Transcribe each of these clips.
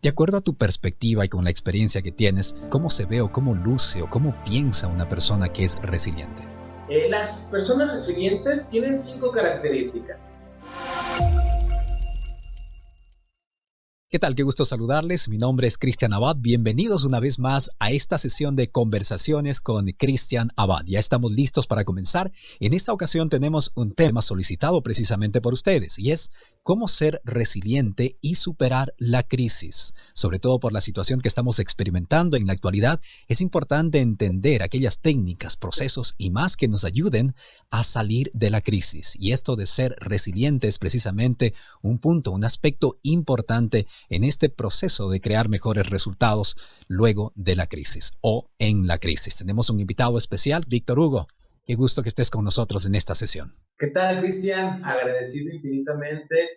De acuerdo a tu perspectiva y con la experiencia que tienes, ¿cómo se ve o cómo luce o cómo piensa una persona que es resiliente? Las personas resilientes tienen 5 características. ¿Qué tal? Qué gusto saludarles. Mi nombre es Cristian Abad. Bienvenidos una vez más a esta sesión de conversaciones con Cristian Abad. Ya estamos listos para comenzar. En esta ocasión tenemos un tema solicitado precisamente por ustedes y es cómo ser resiliente y superar la crisis. Sobre todo por la situación que estamos experimentando en la actualidad, es importante entender aquellas técnicas, procesos y más que nos ayuden a salir de la crisis. Y esto de ser resiliente es precisamente un punto, un aspecto importante en este proceso de crear mejores resultados luego de la crisis o en la crisis. Tenemos un invitado especial, Víctor Hugo. Qué gusto que estés con nosotros en esta sesión. ¿Qué tal, Cristian? Agradecido infinitamente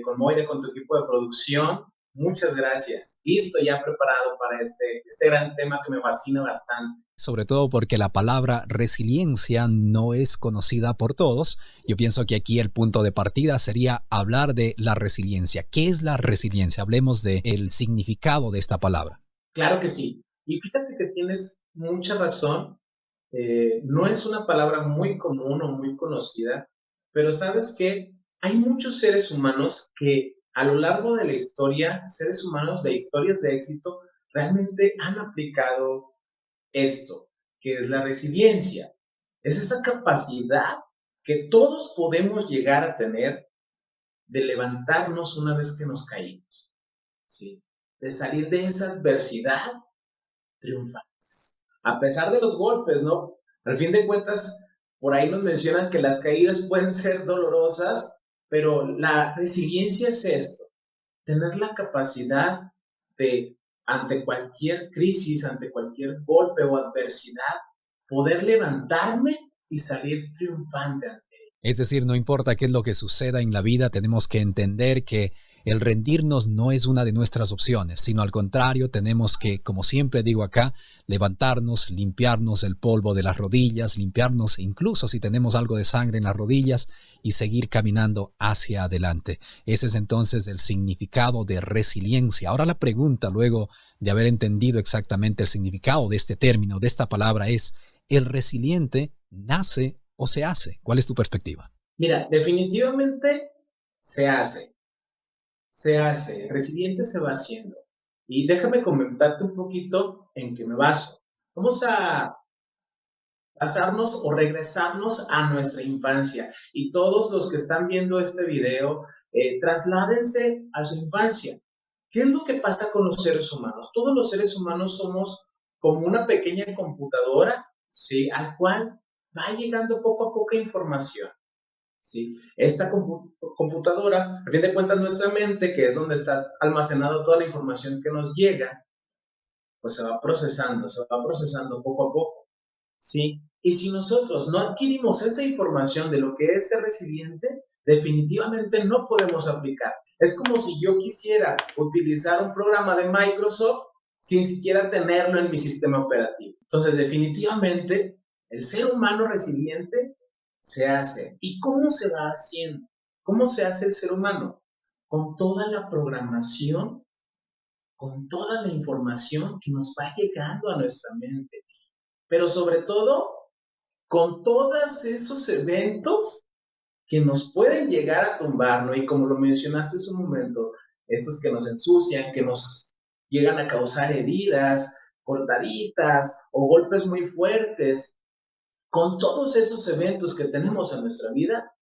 con Moira, con tu equipo de producción. Muchas gracias. Listo, ya preparado para este gran tema que me fascina bastante. Sobre todo porque la palabra resiliencia no es conocida por todos. Yo pienso que aquí el punto de partida sería hablar de la resiliencia. ¿Qué es la resiliencia? Hablemos del significado de esta palabra. Claro que sí. Y fíjate que tienes mucha razón. No es una palabra muy común o muy conocida, pero ¿sabes qué? Hay muchos seres humanos que a lo largo de la historia, seres humanos de historias de éxito, realmente han aplicado esto, que es la resiliencia. Es esa capacidad que todos podemos llegar a tener de levantarnos una vez que nos caímos, ¿sí? De salir de esa adversidad triunfantes. A pesar de los golpes, ¿no? Al fin de cuentas, por ahí nos mencionan que las caídas pueden ser dolorosas, pero la resiliencia es esto, tener la capacidad de, ante cualquier crisis, ante cualquier golpe o adversidad, poder levantarme y salir triunfante ante él. Es decir, no importa qué es lo que suceda en la vida, tenemos que entender que el rendirnos no es una de nuestras opciones, sino al contrario, tenemos que, como siempre digo acá, levantarnos, limpiarnos el polvo de las rodillas, limpiarnos incluso si tenemos algo de sangre en las rodillas y seguir caminando hacia adelante. Ese es entonces el significado de resiliencia. Ahora la pregunta, luego de haber entendido exactamente el significado de este término, de esta palabra, es: ¿el resiliente nace o se hace? ¿Cuál es tu perspectiva? Mira, definitivamente se hace. Se hace, el resiliente se va haciendo. Y déjame comentarte un poquito en qué me baso. Vamos a basarnos o regresarnos a nuestra infancia. Y todos los que están viendo este video, trasládense a su infancia. ¿Qué es lo que pasa con los seres humanos? Todos los seres humanos somos como una pequeña computadora, ¿sí? Al cual va llegando poco a poco información. ¿Sí? Esta computadora, a fin de cuentas nuestra mente, que es donde está almacenada toda la información que nos llega, pues se va procesando poco a poco, ¿sí? Y si nosotros no adquirimos esa información de lo que es ser resiliente, definitivamente no podemos aplicar. Es como si yo quisiera utilizar un programa de Microsoft sin siquiera tenerlo en mi sistema operativo. Entonces, definitivamente, el ser humano resiliente se hace. ¿Y cómo se va haciendo? ¿Cómo se hace el ser humano? Con toda la programación, con toda la información que nos va llegando a nuestra mente, pero sobre todo con todos esos eventos que nos pueden llegar a tumbar, ¿no? Y como lo mencionaste hace un momento, estos que nos ensucian, que nos llegan a causar heridas, cortaditas o golpes muy fuertes. Con todos esos eventos que tenemos en nuestra vida,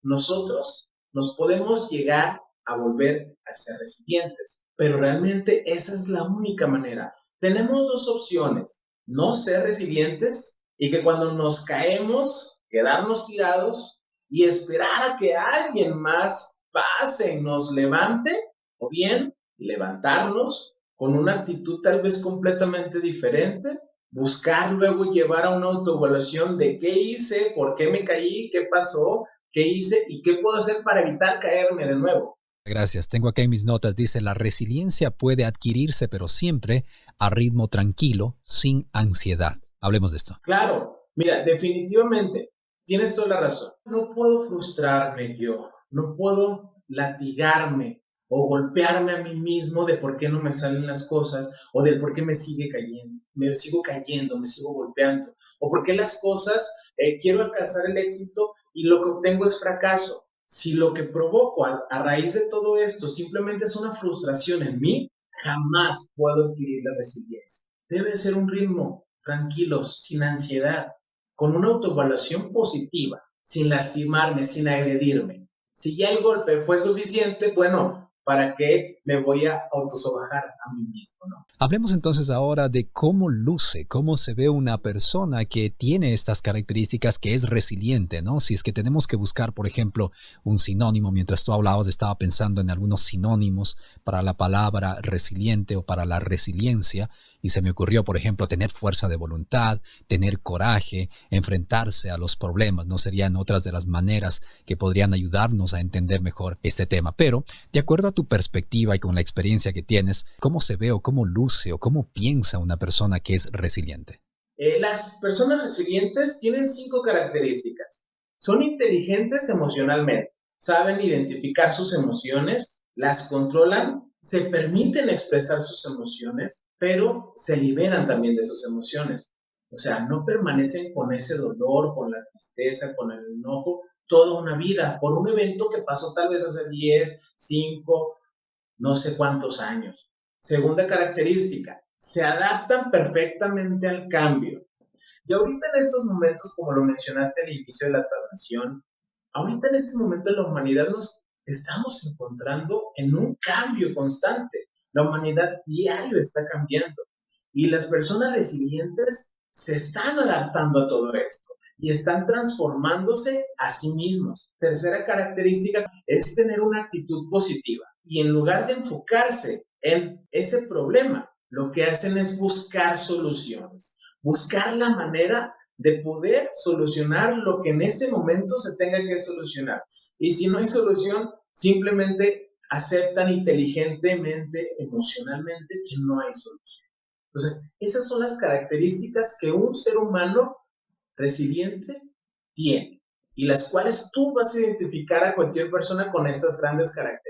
nosotros nos podemos llegar a volver a ser resilientes. Pero realmente esa es la única manera. Tenemos dos opciones: no ser resilientes y que cuando nos caemos, quedarnos tirados y esperar a que alguien más pase y nos levante, o bien levantarnos con una actitud tal vez completamente diferente, buscar luego llevar a una autoevaluación de qué hice, por qué me caí, qué pasó, qué hice y qué puedo hacer para evitar caerme de nuevo. Gracias. Tengo acá en mis notas, dice: la resiliencia puede adquirirse, pero siempre a ritmo tranquilo, sin ansiedad. Hablemos de esto. Claro, mira, definitivamente, tienes toda la razón. No puedo frustrarme yo, no puedo latigarme o golpearme a mí mismo de por qué no me salen las cosas, o del por qué me sigo cayendo, me sigo golpeando, o por qué las cosas, quiero alcanzar el éxito y lo que obtengo es fracaso. Si lo que provoco a raíz de todo esto simplemente es una frustración en mí, jamás puedo adquirir la resiliencia. Debe ser un ritmo tranquilo, sin ansiedad, con una autoevaluación positiva, sin lastimarme, sin agredirme. Si ya el golpe fue suficiente, bueno, ¿para qué me voy a autosobajar a mí mismo, no? Hablemos entonces ahora de cómo luce, cómo se ve una persona que tiene estas características, que es resiliente, ¿no? Si es que tenemos que buscar, por ejemplo, un sinónimo, mientras tú hablabas, estaba pensando en algunos sinónimos para la palabra resiliente o para la resiliencia, y se me ocurrió, por ejemplo, tener fuerza de voluntad, tener coraje, enfrentarse a los problemas, ¿no? Serían otras de las maneras que podrían ayudarnos a entender mejor este tema. Pero, de acuerdo a tu perspectiva y con la experiencia que tienes, ¿cómo se ve o cómo luce o cómo piensa una persona que es resiliente? Las personas resilientes tienen 5 características. Son inteligentes emocionalmente, saben identificar sus emociones, las controlan, se permiten expresar sus emociones, pero se liberan también de sus emociones. O sea, no permanecen con ese dolor, con la tristeza, con el enojo, toda una vida, por un evento que pasó tal vez hace 10, 5, no sé cuántos años. Segunda característica, se adaptan perfectamente al cambio. Y ahorita en estos momentos, como lo mencionaste al inicio de la transmisión, ahorita en este momento la humanidad nos estamos encontrando en un cambio constante. La humanidad diario está cambiando y las personas resilientes se están adaptando a todo esto y están transformándose a sí mismos. Tercera característica es tener una actitud positiva y en lugar de enfocarse en ese problema, lo que hacen es buscar soluciones, buscar la manera de poder solucionar lo que en ese momento se tenga que solucionar. Y si no hay solución, simplemente aceptan inteligentemente, emocionalmente, que no hay solución. Entonces, esas son las características que un ser humano resiliente tiene y las cuales tú vas a identificar a cualquier persona con estas grandes características.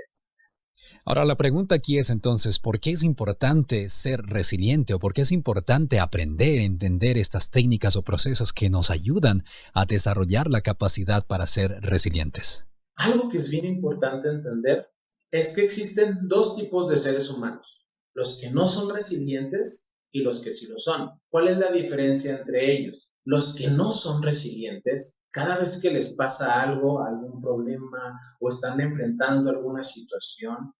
Ahora, la pregunta aquí es entonces, ¿por qué es importante ser resiliente o por qué es importante aprender, entender estas técnicas o procesos que nos ayudan a desarrollar la capacidad para ser resilientes? Algo que es bien importante entender es que existen 2 tipos de seres humanos, los que no son resilientes y los que sí lo son. ¿Cuál es la diferencia entre ellos? Los que no son resilientes, cada vez que les pasa algo, algún problema o están enfrentando alguna situación,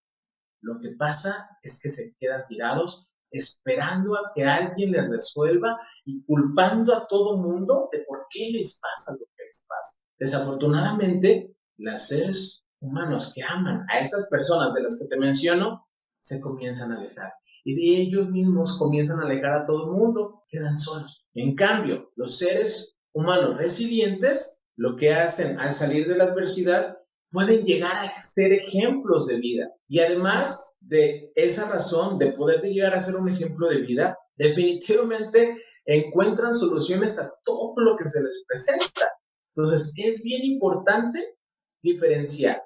lo que pasa es que se quedan tirados esperando a que alguien les resuelva y culpando a todo mundo de por qué les pasa lo que les pasa. Desafortunadamente, los seres humanos que aman a estas personas de las que te menciono se comienzan a alejar. Y si ellos mismos comienzan a alejar a todo el mundo, quedan solos. En cambio, los seres humanos resilientes, lo que hacen al salir de la adversidad, pueden llegar a ser ejemplos de vida. Y además de esa razón de poder llegar a ser un ejemplo de vida, definitivamente encuentran soluciones a todo lo que se les presenta. Entonces, es bien importante diferenciar.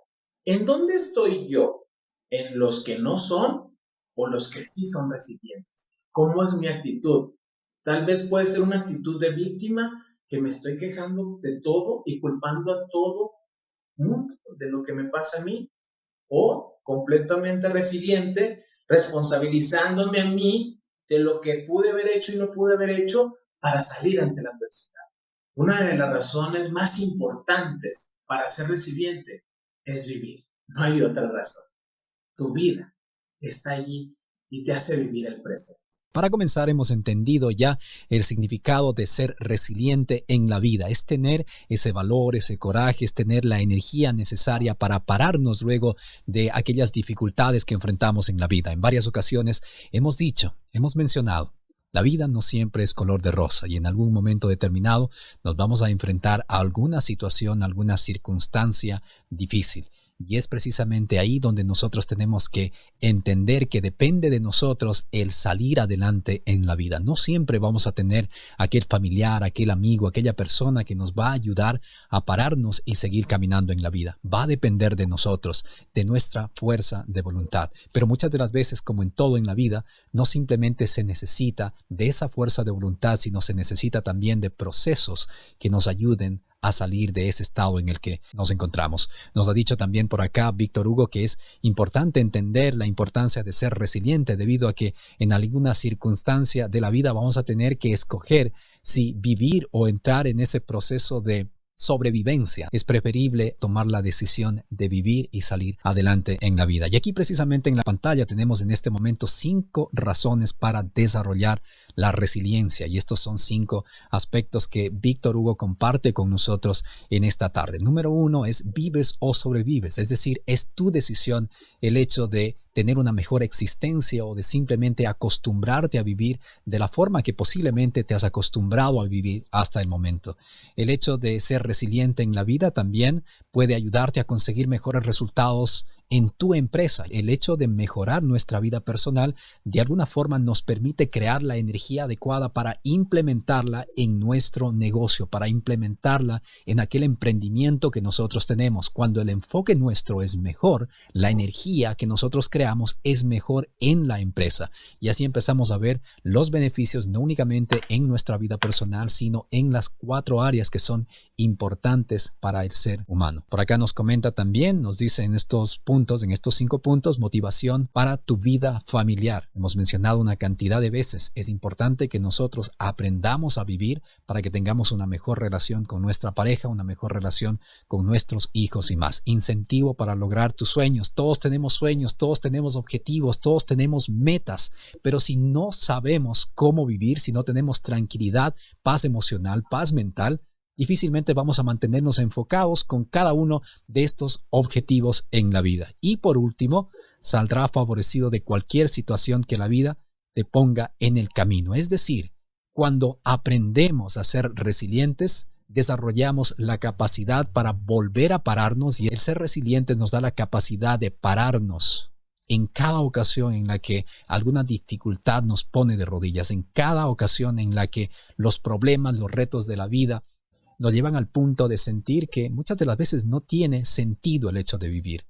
¿En dónde estoy yo? ¿En los que no son o los que sí son resilientes? ¿Cómo es mi actitud? Tal vez puede ser una actitud de víctima, que me estoy quejando de todo y culpando a todo mundo de lo que me pasa a mí, o completamente resiliente, responsabilizándome a mí de lo que pude haber hecho y no pude haber hecho para salir ante la adversidad. Una de las razones más importantes para ser resiliente es vivir. No hay otra razón. Tu vida está allí y te hace vivir el presente. Para comenzar, hemos entendido ya el significado de ser resiliente en la vida. Es tener ese valor, ese coraje, es tener la energía necesaria para pararnos luego de aquellas dificultades que enfrentamos en la vida. En varias ocasiones hemos mencionado, la vida no siempre es color de rosa y en algún momento determinado nos vamos a enfrentar a alguna situación, alguna circunstancia difícil. Y es precisamente ahí donde nosotros tenemos que entender que depende de nosotros el salir adelante en la vida. No siempre vamos a tener aquel familiar, aquel amigo, aquella persona que nos va a ayudar a pararnos y seguir caminando en la vida. Va a depender de nosotros, de nuestra fuerza de voluntad. Pero muchas de las veces, como en todo en la vida, no simplemente se necesita de esa fuerza de voluntad, sino se necesita también de procesos que nos ayuden a salir de ese estado en el que nos encontramos. Nos ha dicho también por acá Víctor Hugo que es importante entender la importancia de ser resiliente, debido a que en alguna circunstancia de la vida vamos a tener que escoger si vivir o entrar en ese proceso de sobrevivencia. Es preferible tomar la decisión de vivir y salir adelante en la vida. Y aquí precisamente en la pantalla tenemos en este momento 5 razones para desarrollar la resiliencia, y estos son 5 aspectos que Víctor Hugo comparte con nosotros en esta tarde. Número 1 es: vives o sobrevives, es decir, es tu decisión el hecho de tener una mejor existencia o de simplemente acostumbrarte a vivir de la forma que posiblemente te has acostumbrado a vivir hasta el momento. El hecho de ser resiliente en la vida también puede ayudarte a conseguir mejores resultados en tu empresa. El hecho de mejorar nuestra vida personal de alguna forma nos permite crear la energía adecuada para implementarla en nuestro negocio, para implementarla en aquel emprendimiento que nosotros tenemos. Cuando el enfoque nuestro es mejor, la energía que nosotros creamos es mejor en la empresa, y así empezamos a ver los beneficios no únicamente en nuestra vida personal, sino en las 4 áreas que son importantes para el ser humano. Por acá nos comenta también, nos dice en estos puntos, en estos 5 puntos: motivación para tu vida familiar. Hemos mencionado una cantidad de veces, es importante que nosotros aprendamos a vivir para que tengamos una mejor relación con nuestra pareja, una mejor relación con nuestros hijos y más. Incentivo para lograr tus sueños. Todos tenemos sueños, todos tenemos objetivos, todos tenemos metas, pero si no sabemos cómo vivir, si no tenemos tranquilidad, paz emocional, paz mental, difícilmente vamos a mantenernos enfocados con cada uno de estos objetivos en la vida. Y por último, saldrá favorecido de cualquier situación que la vida te ponga en el camino. Es decir, cuando aprendemos a ser resilientes, desarrollamos la capacidad para volver a pararnos, y el ser resilientes nos da la capacidad de pararnos en cada ocasión en la que alguna dificultad nos pone de rodillas, en cada ocasión en la que los problemas, los retos de la vida nos llevan al punto de sentir que muchas de las veces no tiene sentido el hecho de vivir.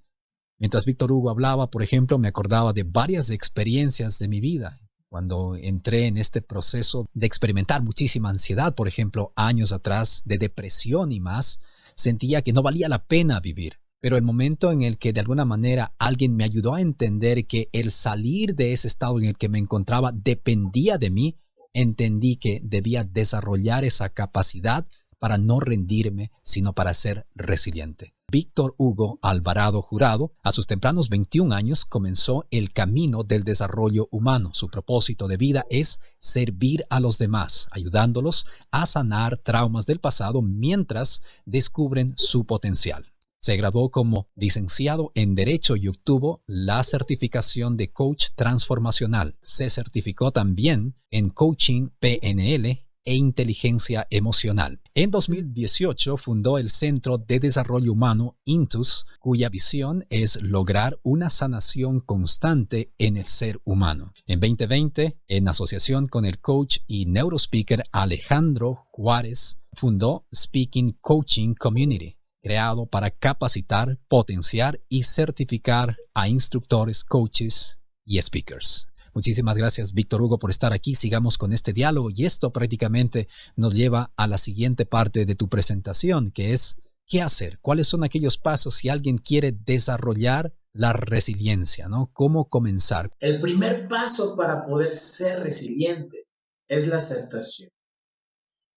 Mientras Víctor Hugo hablaba, por ejemplo, me acordaba de varias experiencias de mi vida. Cuando entré en este proceso de experimentar muchísima ansiedad, por ejemplo, años atrás, de depresión y más, sentía que no valía la pena vivir. Pero el momento en el que de alguna manera alguien me ayudó a entender que el salir de ese estado en el que me encontraba dependía de mí, entendí que debía desarrollar esa capacidad para no rendirme, sino para ser resiliente. Víctor Hugo Alvarado Jurado, a sus tempranos 21 años, comenzó el camino del desarrollo humano. Su propósito de vida es servir a los demás, ayudándolos a sanar traumas del pasado mientras descubren su potencial. Se graduó como licenciado en Derecho y obtuvo la certificación de coach transformacional. Se certificó también en coaching PNL e inteligencia emocional. En 2018 fundó el Centro de Desarrollo Humano Intus, cuya visión es lograr una sanación constante en el ser humano. En 2020, en asociación con el coach y neurospeaker Alejandro Juárez, fundó Speaking Coaching Community, creado para capacitar, potenciar y certificar a instructores, coaches y speakers. Muchísimas gracias, Víctor Hugo, por estar aquí. Sigamos con este diálogo, y esto prácticamente nos lleva a la siguiente parte de tu presentación, que es ¿qué hacer? ¿Cuáles son aquellos pasos si alguien quiere desarrollar la resiliencia, ¿no? ¿Cómo comenzar? El primer paso para poder ser resiliente es la aceptación.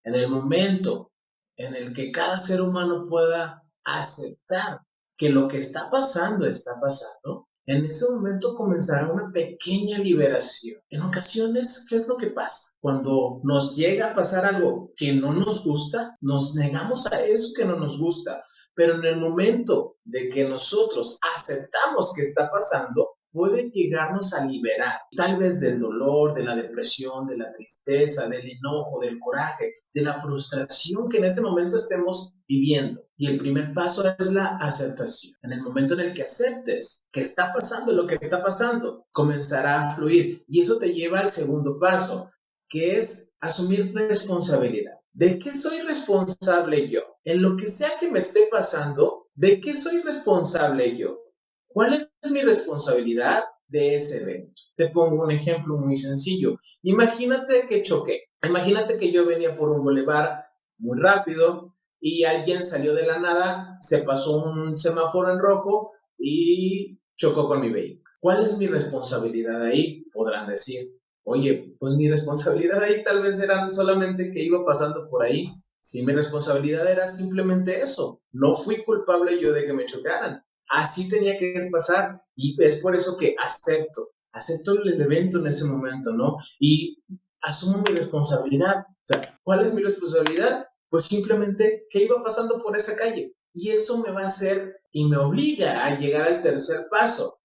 En el momento en el que cada ser humano pueda aceptar que lo que está pasando, en ese momento comenzará una pequeña liberación. En ocasiones, ¿qué es lo que pasa? Cuando nos llega a pasar algo que no nos gusta, nos negamos a eso que no nos gusta. Pero en el momento de que nosotros aceptamos que está pasando, puede llegarnos a liberar, tal vez del dolor, de la depresión, de la tristeza, del enojo, del coraje, de la frustración que en ese momento estemos viviendo. Y el primer paso es la aceptación. En el momento en el que aceptes que está pasando lo que está pasando, comenzará a fluir. Y eso te lleva al segundo paso, que es asumir responsabilidad. ¿De qué soy responsable yo? En lo que sea que me esté pasando, ¿de qué soy responsable yo? ¿Cuál es mi responsabilidad de ese evento? Te pongo un ejemplo muy sencillo. Imagínate que choqué. Imagínate que yo venía por un bulevar muy rápido y alguien salió de la nada, se pasó un semáforo en rojo y chocó con mi vehículo. ¿Cuál es mi responsabilidad ahí? Podrán decir, oye, pues mi responsabilidad ahí tal vez era solamente que iba pasando por ahí. Sí, mi responsabilidad era simplemente eso. No fui culpable yo de que me chocaran. Así tenía que pasar y es por eso que acepto el evento en ese momento, ¿no? Y asumo mi responsabilidad. O sea, ¿cuál es mi responsabilidad? Pues simplemente que iba pasando por esa calle. Y eso me va a hacer y me obliga a llegar al tercer paso,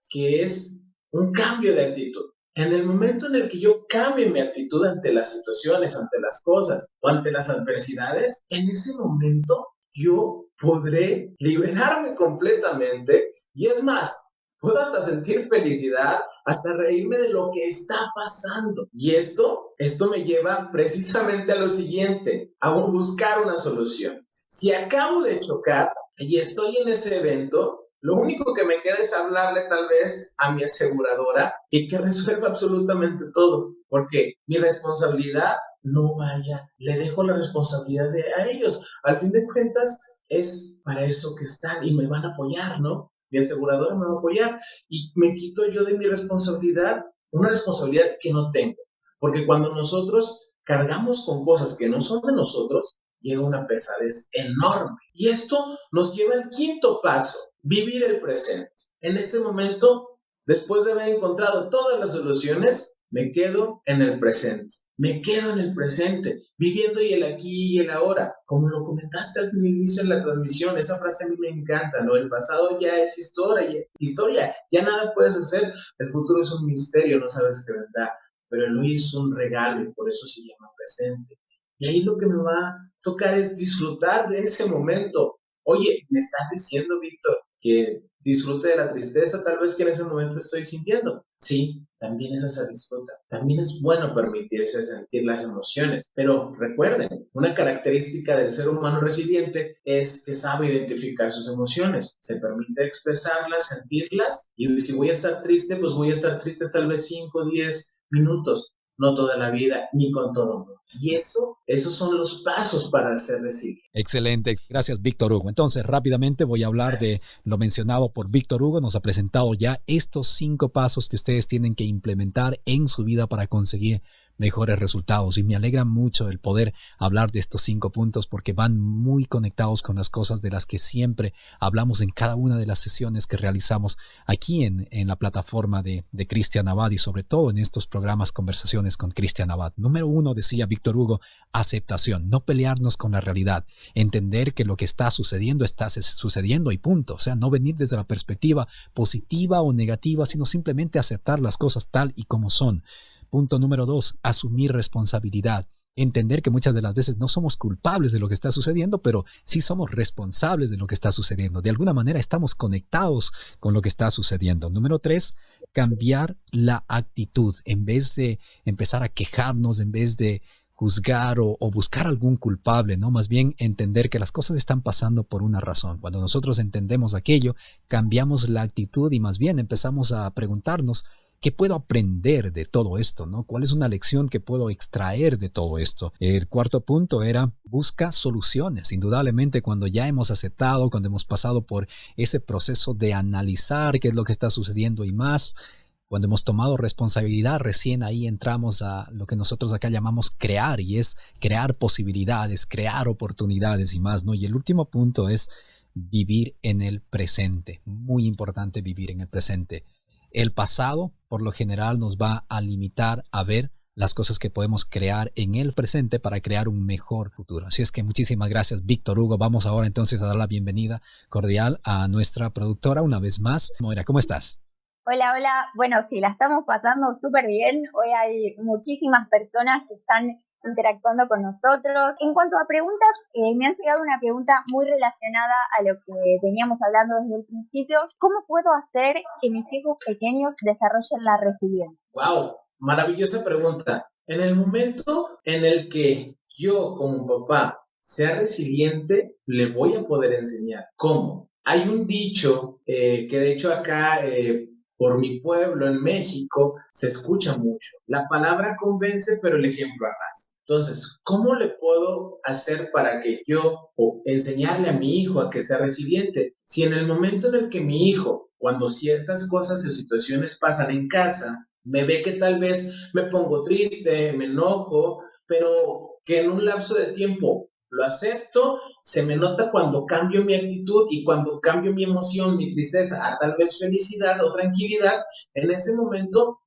que es un cambio de actitud. En el momento en el que yo cambie mi actitud ante las situaciones, ante las cosas o ante las adversidades, en ese momento yo podré liberarme completamente y es más, puedo hasta sentir felicidad, hasta reírme de lo que está pasando. Y esto me lleva precisamente a lo siguiente, a buscar una solución. Si acabo de chocar y estoy en ese evento, lo único que me queda es hablarle tal vez a mi aseguradora y que resuelva absolutamente todo, porque mi responsabilidad no vaya, le dejo la responsabilidad a ellos. Al fin de cuentas, es para eso que están y me van a apoyar, ¿no? Mi aseguradora me va a apoyar y me quito yo de mi responsabilidad, una responsabilidad que no tengo, porque cuando nosotros cargamos con cosas que no son de nosotros, llega una pesadez enorme. Y esto nos lleva al quinto paso, vivir el presente. En ese momento, después de haber encontrado todas las soluciones, me quedo en el presente. Me quedo en el presente, viviendo y el aquí y el ahora. Como lo comentaste al inicio en la transmisión, esa frase a mí me encanta, ¿no? El pasado ya es historia, ya nada puedes hacer. El futuro es un misterio, no sabes qué vendrá. Pero el hoy es un regalo y por eso se llama presente. Y ahí lo que me va a tocar es disfrutar de ese momento. Oye, me estás diciendo, Víctor, que disfrute de la tristeza tal vez que en ese momento estoy sintiendo. Sí, también esa se disfruta. También es bueno permitirse sentir las emociones. Pero recuerden, una característica del ser humano resiliente es que sabe identificar sus emociones. Se permite expresarlas, sentirlas. Y si voy a estar triste, pues voy a estar triste tal vez 5 o 10 minutos. No toda la vida, ni con todo mundo. Y esos son los pasos para ser resiliente. Excelente, gracias Víctor Hugo. Entonces rápidamente voy a hablar de lo mencionado por Víctor Hugo. Nos ha presentado ya estos 5 pasos que ustedes tienen que implementar en su vida para conseguir mejores resultados, y me alegra mucho el poder hablar de estos 5 puntos porque van muy conectados con las cosas de las que siempre hablamos en cada una de las sesiones que realizamos aquí en la plataforma de Cristian Abad y sobre todo en estos programas Conversaciones con Cristian Abad. Número 1, decía Víctor Hugo, aceptación, no pelearnos con la realidad, entender que lo que está sucediendo y punto. O sea, no venir desde la perspectiva positiva o negativa, sino simplemente aceptar las cosas tal y como son. Punto número 2, asumir responsabilidad. Entender que muchas de las veces no somos culpables de lo que está sucediendo, pero sí somos responsables de lo que está sucediendo. De alguna manera estamos conectados con lo que está sucediendo. Número 3, cambiar la actitud. En vez de empezar a quejarnos, en vez de juzgar o buscar algún culpable, ¿no? Más bien entender que las cosas están pasando por una razón. Cuando nosotros entendemos aquello, cambiamos la actitud y más bien empezamos a preguntarnos, ¿qué puedo aprender de todo esto, no? ¿Cuál es una lección que puedo extraer de todo esto? El cuarto punto era busca soluciones. Indudablemente, cuando ya hemos aceptado, cuando hemos pasado por ese proceso de analizar qué es lo que está sucediendo y más, cuando hemos tomado responsabilidad, recién ahí entramos a lo que nosotros acá llamamos crear, y es crear posibilidades, crear oportunidades y más, ¿no? Y el último punto es vivir en el presente. Muy importante vivir en el presente. El pasado, por lo general, nos va a limitar a ver las cosas que podemos crear en el presente para crear un mejor futuro. Así es que muchísimas gracias, Víctor Hugo. Vamos ahora entonces a dar la bienvenida cordial a nuestra productora una vez más. Moira, ¿cómo estás? Hola, hola. Bueno, sí, la estamos pasando súper bien. Hoy hay muchísimas personas que están interactuando con nosotros. En cuanto a preguntas, me han llegado una pregunta muy relacionada a lo que veníamos hablando desde el principio. ¿Cómo puedo hacer que mis hijos pequeños desarrollen la resiliencia? ¡Wow! Maravillosa pregunta. En el momento en el que yo como papá sea resiliente, le voy a poder enseñar. ¿Cómo? Hay un dicho que de hecho acá por mi pueblo en México se escucha mucho. La palabra convence, pero el ejemplo arrastra. Entonces, ¿cómo le puedo hacer para que yo o enseñarle a mi hijo a que sea resiliente? Si en el momento en el que mi hijo, cuando ciertas cosas o situaciones pasan en casa, me ve que tal vez me pongo triste, me enojo, pero que en un lapso de tiempo lo acepto, se me nota cuando cambio mi actitud y cuando cambio mi emoción, mi tristeza a tal vez felicidad o tranquilidad, en ese momento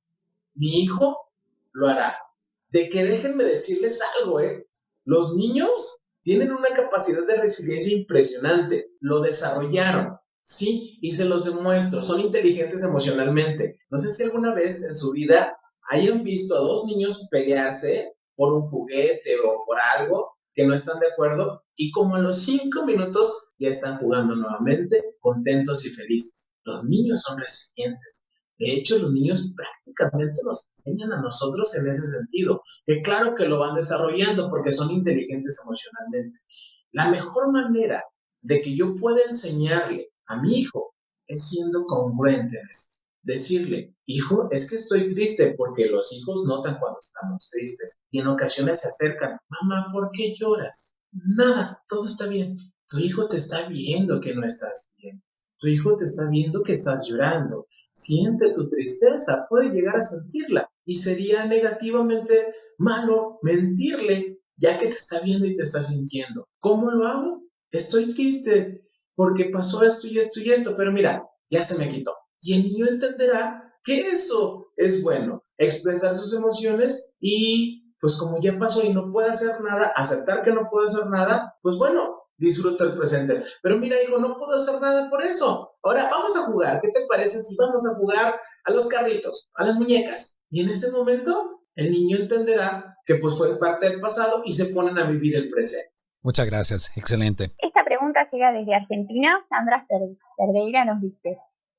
mi hijo lo hará. De que déjenme decirles algo, los niños tienen una capacidad de resiliencia impresionante, lo desarrollaron. Sí, y se los demuestro, son inteligentes emocionalmente. No sé si alguna vez en su vida hayan visto a dos niños pelearse por un juguete o por algo que no están de acuerdo y como a los 5 minutos ya están jugando nuevamente, contentos y felices. Los niños son resilientes. De hecho, los niños prácticamente nos enseñan a nosotros en ese sentido, que claro que lo van desarrollando porque son inteligentes emocionalmente. La mejor manera de que yo pueda enseñarle a mi hijo es siendo congruente en esto. Decirle, hijo, es que estoy triste, porque los hijos notan cuando estamos tristes y en ocasiones se acercan, mamá, ¿por qué lloras? Nada, todo está bien. Tu hijo te está viendo que no estás bien. Tu hijo te está viendo que estás llorando. Siente tu tristeza, puede llegar a sentirla y sería negativamente malo mentirle, ya que te está viendo y te está sintiendo. ¿Cómo lo hago? Estoy triste porque pasó esto y esto y esto, pero mira, ya se me quitó. Y el niño entenderá que eso es bueno, expresar sus emociones y pues como ya pasó y no puede hacer nada, aceptar que no puede hacer nada, pues bueno, disfruta el presente. Pero mira, hijo, no puedo hacer nada por eso. Ahora vamos a jugar. ¿Qué te parece si vamos a jugar a los carritos, a las muñecas? Y en ese momento el niño entenderá que pues fue parte del pasado y se ponen a vivir el presente. Muchas gracias, excelente. Esta pregunta llega desde Argentina. Sandra Cerdeira nos dice,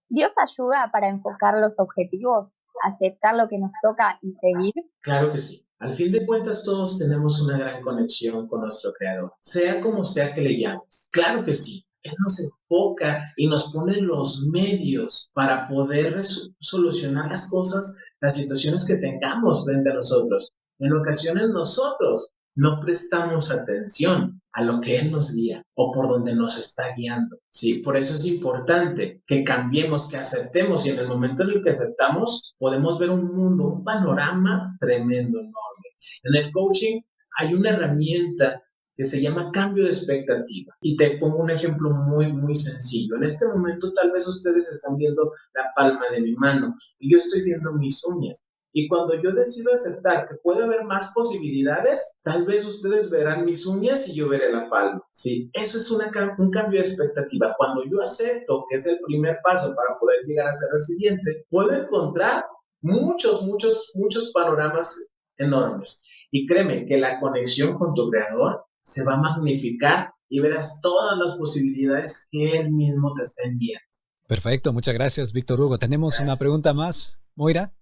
¿Dios ayuda para enfocar los objetivos, aceptar lo que nos toca y seguir? Claro que sí. Al fin de cuentas, todos tenemos una gran conexión con nuestro Creador, sea como sea que le llames. Claro que sí. Él nos enfoca y nos pone los medios para poder solucionar las cosas, las situaciones que tengamos frente a nosotros. En ocasiones nosotros no prestamos atención a lo que Él nos guía o por donde nos está guiando. Sí, por eso es importante que cambiemos, que aceptemos y en el momento en el que aceptamos podemos ver un mundo, un panorama tremendo, enorme. En el coaching hay una herramienta que se llama cambio de expectativa. Y te pongo un ejemplo muy, muy sencillo. En este momento tal vez ustedes están viendo la palma de mi mano y yo estoy viendo mis uñas. Y cuando yo decido aceptar que puede haber más posibilidades, tal vez ustedes verán mis uñas y yo veré la palma. Sí, eso es un cambio de expectativa. Cuando yo acepto que es el primer paso para poder llegar a ser resiliente, puedo encontrar muchos panoramas enormes. Y créeme que la conexión con tu creador se va a magnificar y verás todas las posibilidades que él mismo te está enviando. Perfecto, muchas gracias, Víctor Hugo. ¿Tenemos una pregunta más, Moira?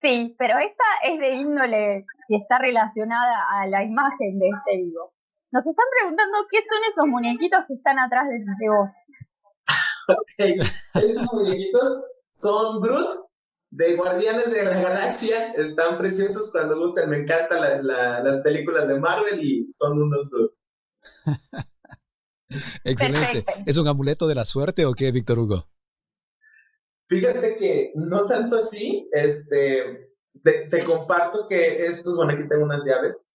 Sí, pero esta es de índole y está relacionada a la imagen de este vivo. Nos están preguntando qué son esos muñequitos que están atrás de vos. Ok, esos muñequitos son Groot de Guardianes de la Galaxia. Están preciosos cuando gusten. Me encantan las películas de Marvel y son unos Groot. Excelente. Perfecto. ¿Es un amuleto de la suerte o qué, Víctor Hugo? Fíjate que no tanto así, te comparto que estos, bueno, aquí tengo unas llaves,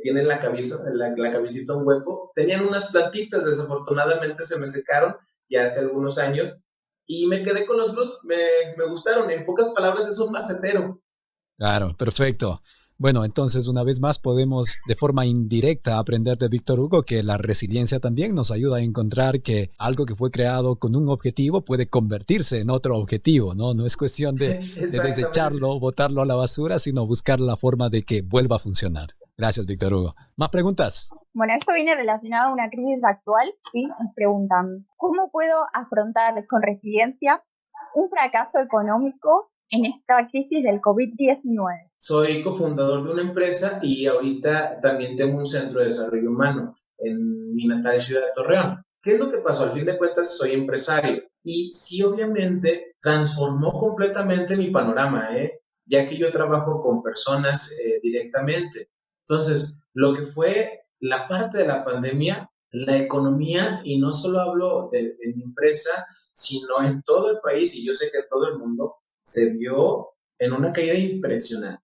tienen la cabecita un hueco, tenían unas plantitas, desafortunadamente se me secaron ya hace algunos años y me quedé con los Groot, me gustaron, en pocas palabras es un macetero. Claro, perfecto. Bueno, entonces una vez más podemos de forma indirecta aprender de Víctor Hugo que la resiliencia también nos ayuda a encontrar que algo que fue creado con un objetivo puede convertirse en otro objetivo, ¿no? No es cuestión de desecharlo, botarlo a la basura, sino buscar la forma de que vuelva a funcionar. Gracias, Víctor Hugo. ¿Más preguntas? Bueno, esto viene relacionado a una crisis actual, ¿sí? Nos preguntan, ¿cómo puedo afrontar con resiliencia un fracaso económico en esta crisis del COVID-19? Soy cofundador de una empresa y ahorita también tengo un centro de desarrollo humano en mi natal ciudad de Torreón. ¿Qué es lo que pasó? Al fin de cuentas, soy empresario y sí, obviamente, transformó completamente mi panorama, ya que yo trabajo con personas directamente. Entonces, lo que fue la parte de la pandemia, la economía, y no solo hablo de mi empresa, sino en todo el país, y yo sé que en todo el mundo, se vio en una caída impresionante.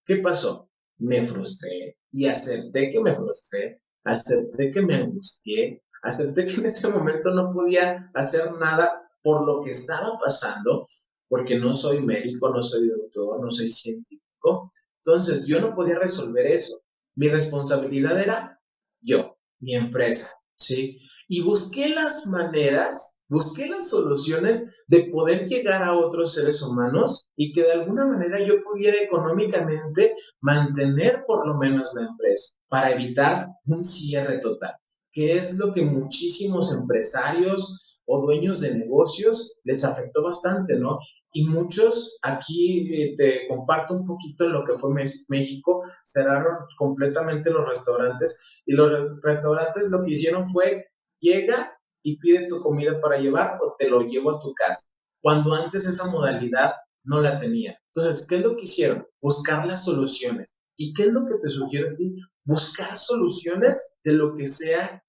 ¿Qué pasó? Me frustré y acepté que me frustré, acepté que me angustié, acepté que en ese momento no podía hacer nada por lo que estaba pasando, porque no soy médico, no soy doctor, no soy científico. Entonces, yo no podía resolver eso. Mi responsabilidad era yo, mi empresa, ¿sí? Y busqué las maneras, busqué las soluciones de poder llegar a otros seres humanos y que de alguna manera yo pudiera económicamente mantener por lo menos la empresa para evitar un cierre total, que es lo que muchísimos empresarios o dueños de negocios les afectó bastante, ¿no? Y muchos, aquí te comparto un poquito lo que fue México, cerraron completamente los restaurantes y los restaurantes lo que hicieron fue llega y pide tu comida para llevar o te lo llevo a tu casa, cuando antes esa modalidad no la tenía. Entonces, ¿qué es lo que hicieron? Buscar las soluciones. ¿Y qué es lo que te sugiero a ti? Buscar soluciones de lo que sea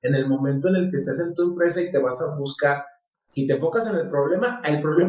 en el momento en el que estés en tu empresa y te vas a buscar. Si te enfocas en el problema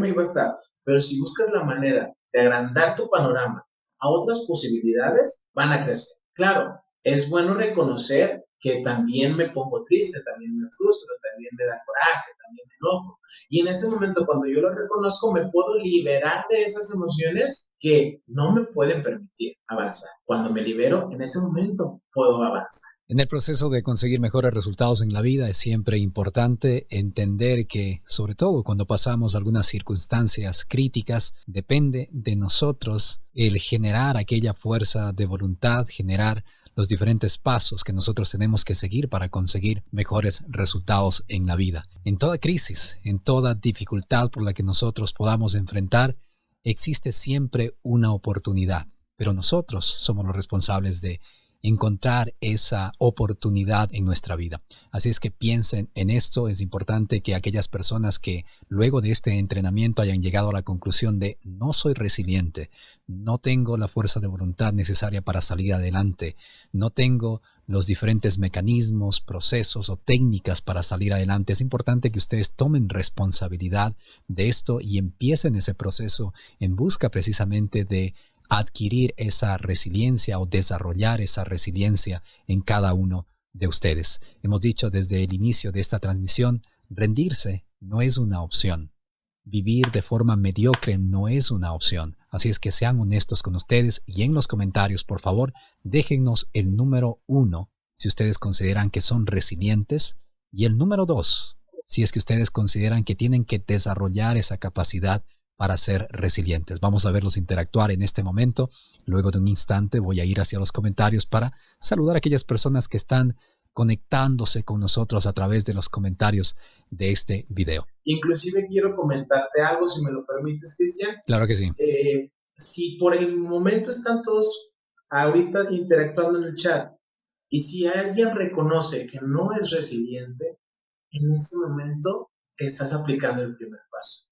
iba a estar. Pero si buscas la manera de agrandar tu panorama a otras posibilidades, van a crecer. Claro, es bueno reconocer que también me pongo triste, también me frustro, también me da coraje, también me enojo. Y en ese momento, cuando yo lo reconozco, me puedo liberar de esas emociones que no me pueden permitir avanzar. Cuando me libero, en ese momento puedo avanzar. En el proceso de conseguir mejores resultados en la vida es siempre importante entender que, sobre todo cuando pasamos algunas circunstancias críticas, depende de nosotros el generar aquella fuerza de voluntad, generar los diferentes pasos que nosotros tenemos que seguir para conseguir mejores resultados en la vida. En toda crisis, en toda dificultad por la que nosotros podamos enfrentar, existe siempre una oportunidad, pero nosotros somos los responsables de encontrar esa oportunidad en nuestra vida. Así es que piensen en esto. Es importante que aquellas personas que luego de este entrenamiento hayan llegado a la conclusión de no soy resiliente, no tengo la fuerza de voluntad necesaria para salir adelante, no tengo los diferentes mecanismos, procesos o técnicas para salir adelante. Es importante que ustedes tomen responsabilidad de esto y empiecen ese proceso en busca precisamente de adquirir esa resiliencia o desarrollar esa resiliencia en cada uno de ustedes. Hemos dicho desde el inicio de esta transmisión, rendirse no es una opción. Vivir de forma mediocre no es una opción. Así es que sean honestos con ustedes y en los comentarios, por favor, déjennos el número 1 si ustedes consideran que son resilientes y el número 2 si es que ustedes consideran que tienen que desarrollar esa capacidad para ser resilientes. Vamos a verlos interactuar en este momento. Luego de un instante voy a ir hacia los comentarios para saludar a aquellas personas que están conectándose con nosotros a través de los comentarios de este video. Inclusive quiero comentarte algo, si me lo permites, Cristian. Claro que sí. Si por el momento están todos ahorita interactuando en el chat y si alguien reconoce que no es resiliente, en ese momento estás aplicando el primer paso,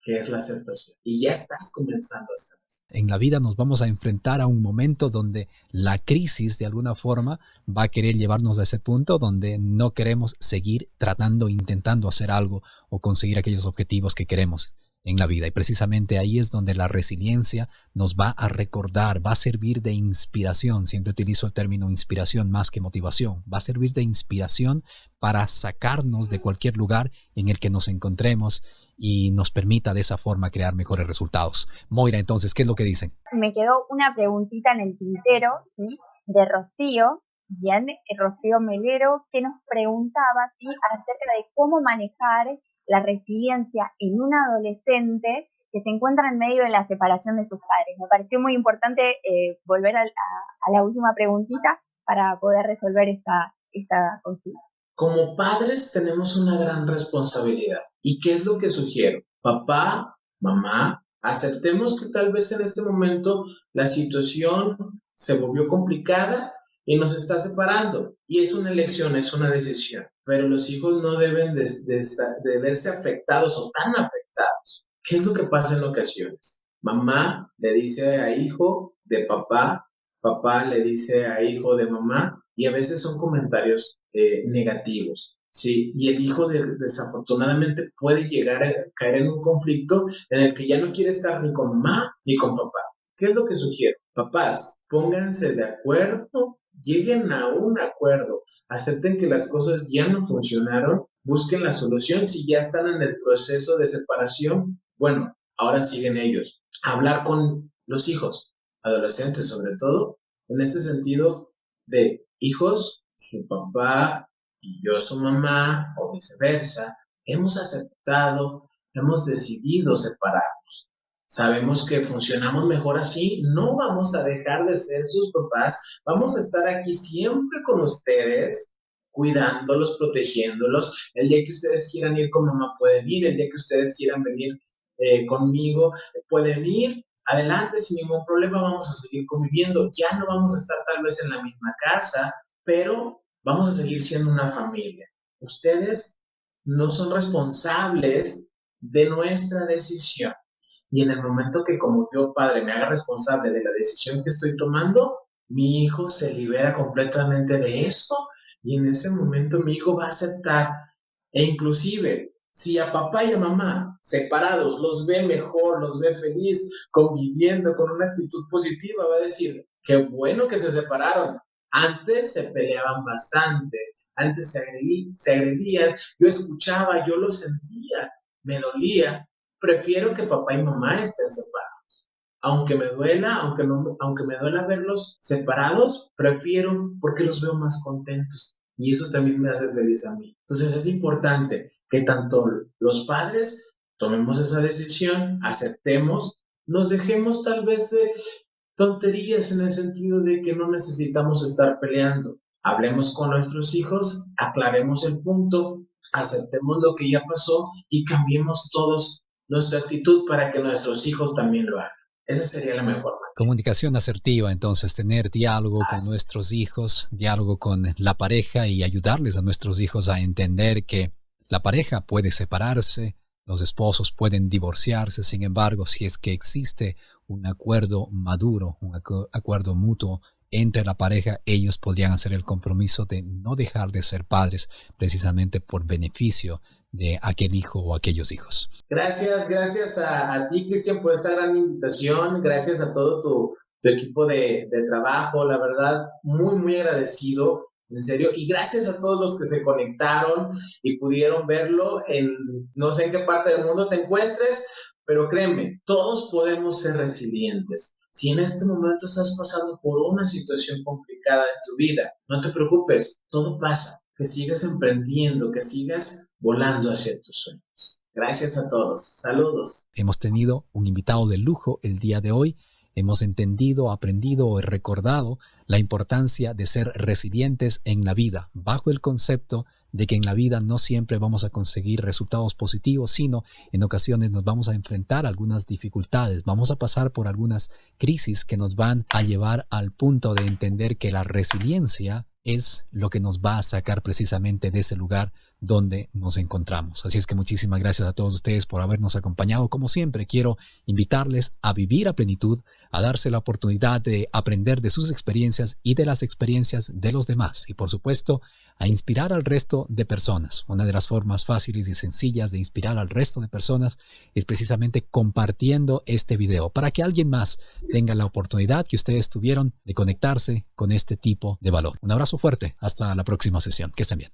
que es la aceptación, y ya estás comenzando a hacer eso. En la vida nos vamos a enfrentar a un momento donde la crisis de alguna forma va a querer llevarnos a ese punto donde no queremos seguir tratando, intentando hacer algo o conseguir aquellos objetivos que queremos. en la vida. Y precisamente ahí es donde la resiliencia nos va a recordar, va a servir de inspiración. Siempre utilizo el término inspiración más que motivación. Va a servir de inspiración para sacarnos de cualquier lugar en el que nos encontremos y nos permita de esa forma crear mejores resultados. Moira, entonces, ¿qué es lo que dicen? Me quedó una preguntita en el tintero, ¿sí? De Rocío. Bien, Rocío Melero, que nos preguntaba, ¿sí?, acerca de cómo manejar la resiliencia en un adolescente que se encuentra en medio de la separación de sus padres. Me pareció muy importante volver a la última preguntita para poder resolver esta consulta. Como padres tenemos una gran responsabilidad. ¿Y qué es lo que sugiero? Papá, mamá, aceptemos que tal vez en este momento la situación se volvió complicada y nos está separando. Y es una elección, es una decisión. Pero los hijos no deben de verse afectados o tan afectados. ¿Qué es lo que pasa en ocasiones? Mamá le dice a hijo de papá, papá le dice a hijo de mamá, y a veces son comentarios negativos. Sí, y el hijo desafortunadamente puede llegar a caer en un conflicto en el que ya no quiere estar ni con mamá ni con papá. ¿Qué es lo que sugiero? Papás, pónganse de acuerdo, lleguen a un acuerdo, acepten que las cosas ya no funcionaron, busquen la solución. Si ya están en el proceso de separación, bueno, ahora siguen ellos. Hablar con los hijos, adolescentes sobre todo, en ese sentido de hijos, su papá y yo su mamá, o viceversa, hemos aceptado, hemos decidido separarnos. Sabemos que funcionamos mejor así, no vamos a dejar de ser sus papás, vamos a estar aquí siempre con ustedes, cuidándolos, protegiéndolos. El día que ustedes quieran ir con mamá pueden ir, el día que ustedes quieran venir conmigo pueden ir. Adelante, sin ningún problema, vamos a seguir conviviendo. Ya no vamos a estar tal vez en la misma casa, pero vamos a seguir siendo una familia. Ustedes no son responsables de nuestra decisión. Y en el momento que como yo, padre, me haga responsable de la decisión que estoy tomando, mi hijo se libera completamente de esto y en ese momento mi hijo va a aceptar. E inclusive, si a papá y a mamá separados los ve mejor, los ve feliz, conviviendo con una actitud positiva, va a decir, qué bueno que se separaron. Antes se peleaban bastante, antes se agredían, yo escuchaba, yo lo sentía, me dolía. Prefiero que papá y mamá estén separados. Aunque me duela, aunque me duela verlos separados, prefiero porque los veo más contentos. Y eso también me hace feliz a mí. Entonces es importante que tanto los padres tomemos esa decisión, aceptemos, nos dejemos tal vez de tonterías en el sentido de que no necesitamos estar peleando. Hablemos con nuestros hijos, aclaremos el punto, aceptemos lo que ya pasó y cambiemos todos nuestra actitud para que nuestros hijos también lo hagan. Esa sería la mejor manera. Comunicación asertiva, entonces, tener diálogo con nuestros hijos, diálogo con la pareja y ayudarles a nuestros hijos a entender que la pareja puede separarse, los esposos pueden divorciarse, sin embargo, si es que existe un acuerdo maduro, un acuerdo mutuo entre la pareja, ellos podrían hacer el compromiso de no dejar de ser padres precisamente por beneficio de aquel hijo o aquellos hijos. Gracias a ti, Cristian, por esta gran invitación. Gracias a todo tu equipo de trabajo. La verdad, muy, muy agradecido, en serio. Y gracias a todos los que se conectaron y pudieron verlo. No sé en qué parte del mundo te encuentres, pero créeme, todos podemos ser resilientes. Si en este momento estás pasando por una situación complicada en tu vida, no te preocupes, todo pasa. Que sigas emprendiendo, que sigas volando hacia tus sueños. Gracias a todos. Saludos. Hemos tenido un invitado de lujo el día de hoy. Hemos entendido, aprendido y recordado la importancia de ser resilientes en la vida, bajo el concepto de que en la vida no siempre vamos a conseguir resultados positivos, sino en ocasiones nos vamos a enfrentar a algunas dificultades, vamos a pasar por algunas crisis que nos van a llevar al punto de entender que la resiliencia es lo que nos va a sacar precisamente de ese lugar donde nos encontramos. Así es que muchísimas gracias a todos ustedes por habernos acompañado. Como siempre, quiero invitarles a vivir a plenitud, a darse la oportunidad de aprender de sus experiencias y de las experiencias de los demás. Y por supuesto, a inspirar al resto de personas. Una de las formas fáciles y sencillas de inspirar al resto de personas es precisamente compartiendo este video para que alguien más tenga la oportunidad que ustedes tuvieron de conectarse con este tipo de valor. Un abrazo fuerte. Hasta la próxima sesión. Que estén bien.